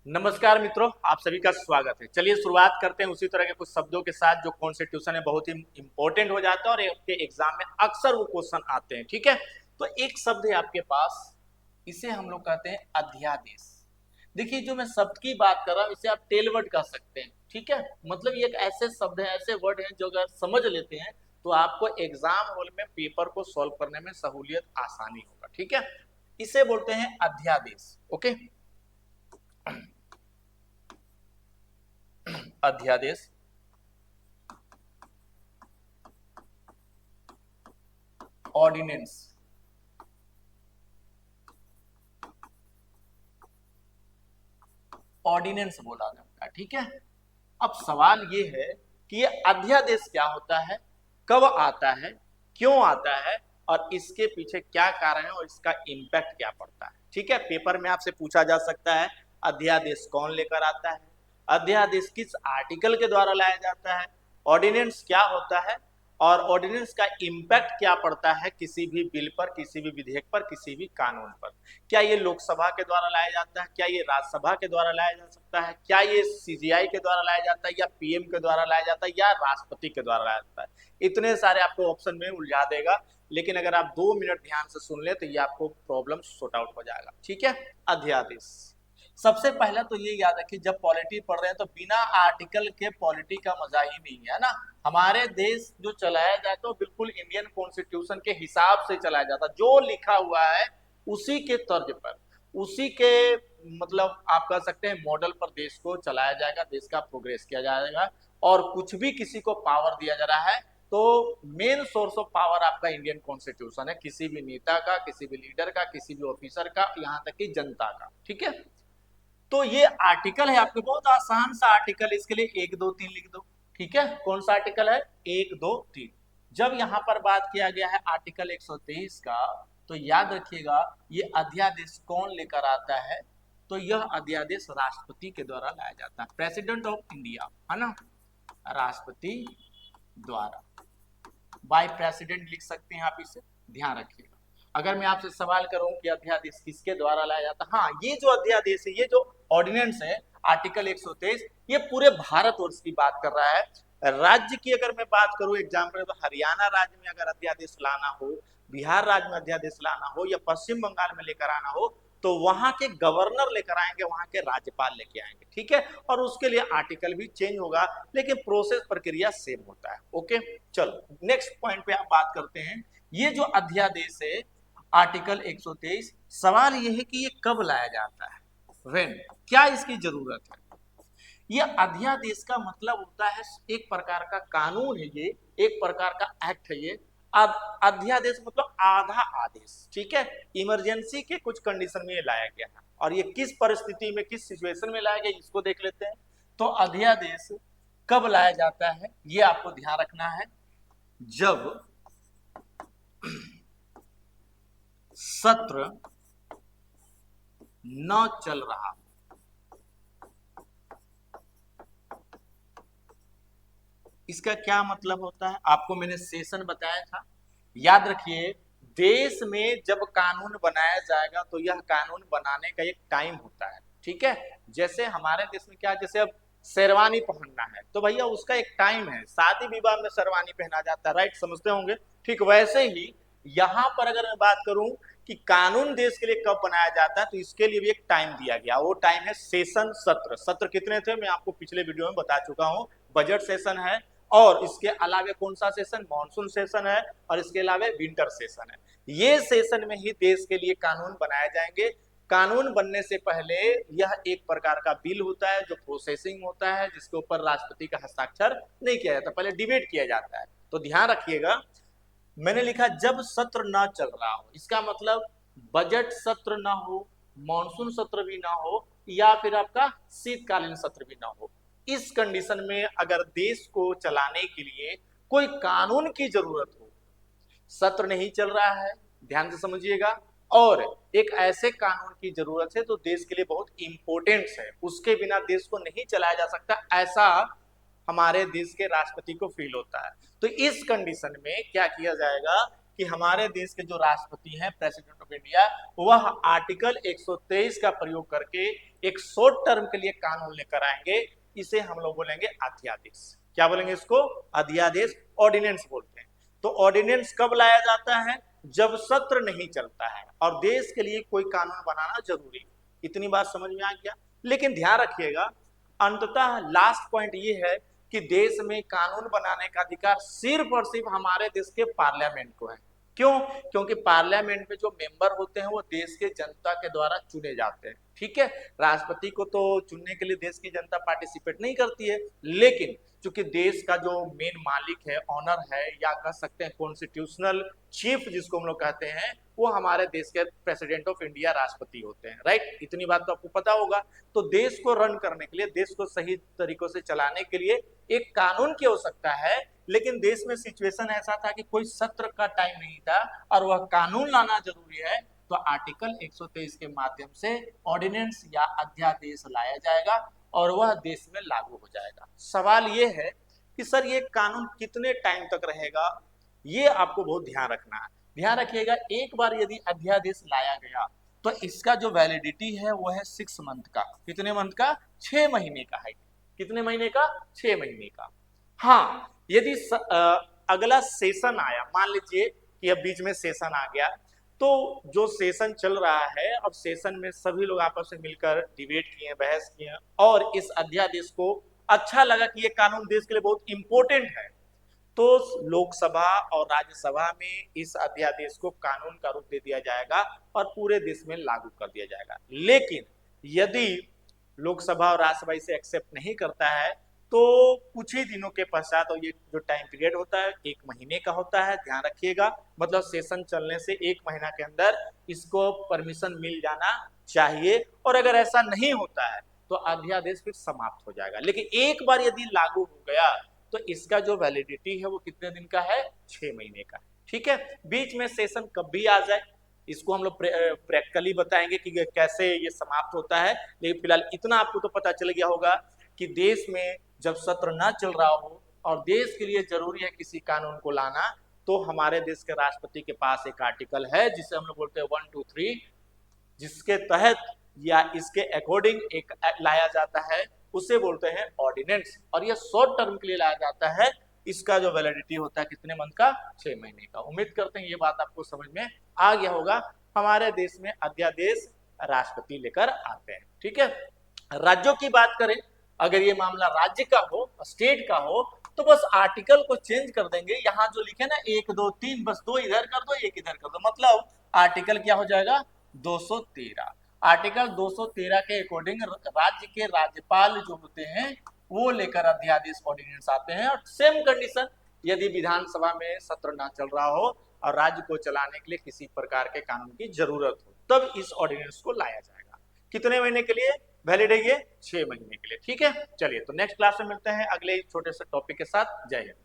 नमस्कार मित्रों, आप सभी का स्वागत है। चलिए शुरुआत करते हैं उसी तरह के कुछ शब्दों के साथ जो कॉन्स्टिट्यूशन है बहुत ही इंपॉर्टेंट हो जाता है और आपके एग्जाम में अक्सर वो क्वेश्चन आते हैं। ठीक है, तो एक शब्द है आपके पास, इसे हम लोग कहते हैं अध्यादेश। देखिए, जो मैं शब्द की बात कर रहा हूँ इसे आप टेलवर्ड कह सकते हैं। ठीक है, मतलब ये एक ऐसे शब्द है, ऐसे वर्ड है जो अगर समझ लेते हैं तो आपको एग्जाम हॉल में पेपर को सॉल्व करने में सहूलियत आसानी होगा। ठीक है, इसे बोलते हैं अध्यादेश। ओके, अध्यादेश, ऑर्डिनेंस, ऑर्डिनेंस बोला जाता है। ठीक है, अब सवाल ये है कि ये अध्यादेश क्या होता है, कब आता है, क्यों आता है और इसके पीछे क्या कारण है और इसका इम्पैक्ट क्या पड़ता है। ठीक है, पेपर में आपसे पूछा जा सकता है अध्यादेश कौन लेकर आता है, अध्यादेश किस आर्टिकल के द्वारा लाया जाता है, ऑर्डिनेंस क्या होता है और ऑर्डिनेंस का इम्पैक्ट क्या पड़ता है किसी भी बिल पर, किसी भी विधेयक पर, किसी भी कानून पर। क्या ये लोकसभा के द्वारा लाया जाता है, क्या ये राज्यसभा के द्वारा लाया जा सकता है, क्या ये सीजीआई के द्वारा लाया जाता है या पीएम के द्वारा लाया जाता है या राष्ट्रपति के द्वारा लाया जाता है। इतने सारे आपको ऑप्शन में उलझा देगा, लेकिन अगर आप 2 मिनट ध्यान से सुन ले तो ये आपको प्रॉब्लम सॉर्ट आउट हो जाएगा। ठीक है, अध्यादेश सबसे पहला तो ये याद रखिए, जब पॉलिटी पढ़ रहे हैं तो बिना आर्टिकल के पॉलिटी का मजा ही नहीं है ना। हमारे देश जो चलाया जाता है बिल्कुल इंडियन कॉन्स्टिट्यूशन के हिसाब से चलाया जाता है, जो लिखा हुआ है उसी के तर्ज पर, उसी के मतलब आप कह सकते हैं मॉडल पर देश को चलाया जाएगा, देश का प्रोग्रेस किया जाएगा। और कुछ भी किसी को पावर दिया जा रहा है तो मेन सोर्स ऑफ पावर आपका इंडियन कॉन्स्टिट्यूशन है, किसी भी नेता का, किसी भी लीडर का, किसी भी ऑफिसर का, यहाँ तक कि जनता का। ठीक है, तो ये आर्टिकल है आपके, बहुत आसान सा आर्टिकल, इसके लिए 1 2 3 लिख दो। ठीक है, कौन सा आर्टिकल है, 1 2 3। जब यहां पर बात किया गया है आर्टिकल 123 का, तो याद रखिएगा ये अध्यादेश कौन लेकर आता है, तो यह अध्यादेश राष्ट्रपति के द्वारा लाया जाता है, प्रेसिडेंट ऑफ इंडिया, है ना, राष्ट्रपति द्वारा, बाय प्रेसिडेंट लिख सकते हैं आप, इसे ध्यान रखिएगा। अगर मैं आपसे सवाल करूं कि अध्यादेश किसके द्वारा लाया जाता, हाँ, ये जो अध्यादेश है, ये जो ऑर्डिनेंस है आर्टिकल 123, ये पूरे भारतवर्ष की बात कर रहा है। राज्य की अगर मैं बात करूं एग्जाम्पल, तो हरियाणा राज्य में अगर अध्यादेश लाना हो, बिहार राज्य में अध्यादेश लाना हो या पश्चिम बंगाल में लेकर आना हो तो वहां के गवर्नर लेकर आएंगे, वहां के राज्यपाल लेके आएंगे। ठीक है, और उसके लिए आर्टिकल भी चेंज होगा, लेकिन प्रोसेस प्रक्रिया सेम होता है। ओके, चलो नेक्स्ट पॉइंट पे आप बात करते हैं। ये जो अध्यादेश है आर्टिकल 123, सवाल ये है कि ये कब लाया जाता है, व्हेन, क्या इसकी जरूरत है। ये अध्यादेश का मतलब होता है एक प्रकार का कानून है, ये एक प्रकार का एक्ट है ये। अध्यादेश मतलब आधा आदेश। ठीक है, इमरजेंसी के कुछ कंडीशन में ये लाया गया है, और ये किस परिस्थिति में, किस सिचुएशन में लाया गया इसको देख लेते हैं। तो अध्यादेश कब लाया जाता है ये आपको ध्यान रखना है, जब सत्र न चल रहा। इसका क्या मतलब होता है, आपको मैंने सेशन बताया था, याद रखिए। देश में जब कानून बनाया जाएगा तो यह कानून बनाने का एक टाइम होता है। ठीक है, जैसे हमारे देश में क्या, जैसे अब शेरवानी पहनना है तो भैया उसका एक टाइम है, शादी विवाह में शेरवानी पहना जाता है, राइट, समझते होंगे। ठीक वैसे ही यहाँ पर अगर मैं बात करूं कि कानून देश के लिए कब बनाया जाता है, तो इसके लिए भी एक टाइम दिया गया, वो टाइम है सेशन, सत्र। सत्र कितने थे मैं आपको पिछले वीडियो में बता चुका हूँ, बजट सेशन है, और इसके अलावे कौन सा सेशन, मॉनसून सेशन है, और इसके अलावे विंटर सेशन है। ये सेशन में ही देश के लिए कानून बनाए जाएंगे। कानून बनने से पहले यह एक प्रकार का बिल होता है जो प्रोसेसिंग होता है, जिसके ऊपर राष्ट्रपति का हस्ताक्षर नहीं किया जाता, पहले डिबेट किया जाता है। तो ध्यान रखिएगा, मैंने लिखा जब सत्र ना चल रहा हो, इसका मतलब बजट सत्र ना हो, मॉनसून सत्र भी ना हो, या फिर आपका शीतकालीन सत्र भी ना हो। इस कंडीशन में अगर देश को चलाने के लिए कोई कानून की जरूरत हो, सत्र नहीं चल रहा है, ध्यान से समझिएगा, और एक ऐसे कानून की जरूरत है तो देश के लिए बहुत इंपॉर्टेंट है, उसके बिना देश को नहीं चलाया जा सकता, ऐसा हमारे देश के राष्ट्रपति को फील होता है। तो इस कंडीशन में क्या किया जाएगा कि हमारे देश के जो राष्ट्रपति हैं, प्रेसिडेंट ऑफ इंडिया, वह आर्टिकल 123 का प्रयोग करके एक शॉर्ट टर्म के लिए कानून लेकर आएंगे। इसे हम लोग बोलेंगे अध्यादेश। क्या बोलेंगे इसको? अध्यादेश, ऑर्डिनेंस बोलते हैं। तो ऑर्डिनेंस कब लाया जाता है? जब सत्र नहीं चलता है और देश के लिए कोई कानून बनाना जरूरी है। इतनी बात समझ में आ गया। लेकिन ध्यान रखिएगा, अंततः लास्ट पॉइंट ये है कि देश में कानून बनाने का अधिकार सिर्फ और सिर्फ हमारे देश के पार्लियामेंट को है। क्यों? क्योंकि पार्लियामेंट में जो मेंबर होते हैं वो देश के जनता के द्वारा चुने जाते हैं। ठीक है, राष्ट्रपति को तो चुनने के लिए देश की जनता पार्टिसिपेट नहीं करती है, लेकिन चूंकि देश का जो मेन मालिक है, ऑनर है, या कह सकते हैं कॉन्स्टिट्यूशनल चीफ जिसको हम लोग कहते हैं, वो हमारे देश के प्रेसिडेंट ऑफ इंडिया राष्ट्रपति होते हैं। राइट, इतनी बात तो आपको पता होगा। तो देश को रन करने के लिए, देश को सही तरीकों से चलाने के लिए एक कानून की आवश्यकता है। लेकिन देश में सिचुएशन ऐसा था कि कोई सत्र का टाइम नहीं था और वह कानून लाना जरूरी है। तो आर्टिकल 123 के माध्यम से ऑर्डिनेंस या अध्यादेश लाया जाएगा और वह देश में लागू हो जाएगा। सवाल यह है कि सर ये कानून कितने टाइम तक रहेगा, ये आपको बहुत ध्यान रखना है। ध्यान रखिएगा, एक बार यदि अध्यादेश लाया गया तो इसका जो वैलिडिटी है वो है 6 मंथ का। कितने मंथ का? 6 महीने का है। कितने महीने का? 6 महीने का। हाँ, यदि अगला सेशन आया, मान लीजिए कि अब बीच में सेशन आ गया, तो जो सेशन चल रहा है, अब सेशन में सभी लोग आपस में मिलकर डिबेट किए, बहस किए और इस अध्यादेश को अच्छा लगा कि ये कानून देश के लिए बहुत इंपॉर्टेंट है, तो लोकसभा और राज्यसभा में इस अध्यादेश को कानून का रूप दे दिया जाएगा और पूरे देश में लागू कर दिया जाएगा। लेकिन यदि लोकसभा और राज्यसभा इसे एक्सेप्ट नहीं करता है तो कुछ ही दिनों के पश्चात, और ये जो टाइम पीरियड होता है 1 महीने का होता है, ध्यान रखिएगा, मतलब सेशन चलने से 1 महीना के अंदर इसको परमिशन मिल जाना चाहिए। और अगर ऐसा नहीं होता है तो अध्यादेश फिर समाप्त हो जाएगा। लेकिन एक बार यदि लागू हो गया तो इसका जो वैलिडिटी है वो कितने दिन का है? 6 महीने का। ठीक है, बीच में सेशन कब भी आ जाए इसको हम लोग प्रैक्टिकली बताएंगे कि कैसे ये समाप्त होता है। लेकिन फिलहाल इतना आपको तो पता चल गया होगा कि देश में जब सत्र ना चल रहा हो और देश के लिए जरूरी है किसी कानून को लाना, तो हमारे देश के राष्ट्रपति के पास एक आर्टिकल है जिसे हम लोग बोलते हैं 1, 2, 3, जिसके तहत या इसके अकॉर्डिंग एक एक्ट लाया जाता है, उसे बोलते हैं ऑर्डिनेंस। और ये शॉर्ट टर्म के लिए लाया जाता है। इसका जो वैलिडिटी होता है कितने मंथ का? 6 महीने का। उम्मीद करते हैं ये बात आपको समझ में आ गया होगा। हमारे देश में अध्यादेश राष्ट्रपति लेकर आते हैं। ठीक है, राज्यों की बात करें, अगर ये मामला राज्य का हो, स्टेट का हो, तो बस आर्टिकल को चेंज कर देंगे। यहाँ जो लिखे ना 1, 2, 3, बस 2 इधर कर दो, 1 इधर कर दो, मतलब आर्टिकल क्या हो जाएगा? 213। आर्टिकल 213 के अकॉर्डिंग राज्य के राज्यपाल जो होते हैं वो लेकर अध्यादेश ऑर्डिनेंस आते हैं। और सेम कंडीशन, यदि विधानसभा में सत्र ना चल रहा हो और राज्य को चलाने के लिए किसी प्रकार के कानून की जरूरत हो, तब इस ऑर्डिनेंस को लाया जाएगा। कितने महीने के लिए वैलिड है ये? 6 महीने के लिए। ठीक है, चलिए तो नेक्स्ट क्लास में मिलते हैं अगले छोटे से टॉपिक के साथ। जय हिंद।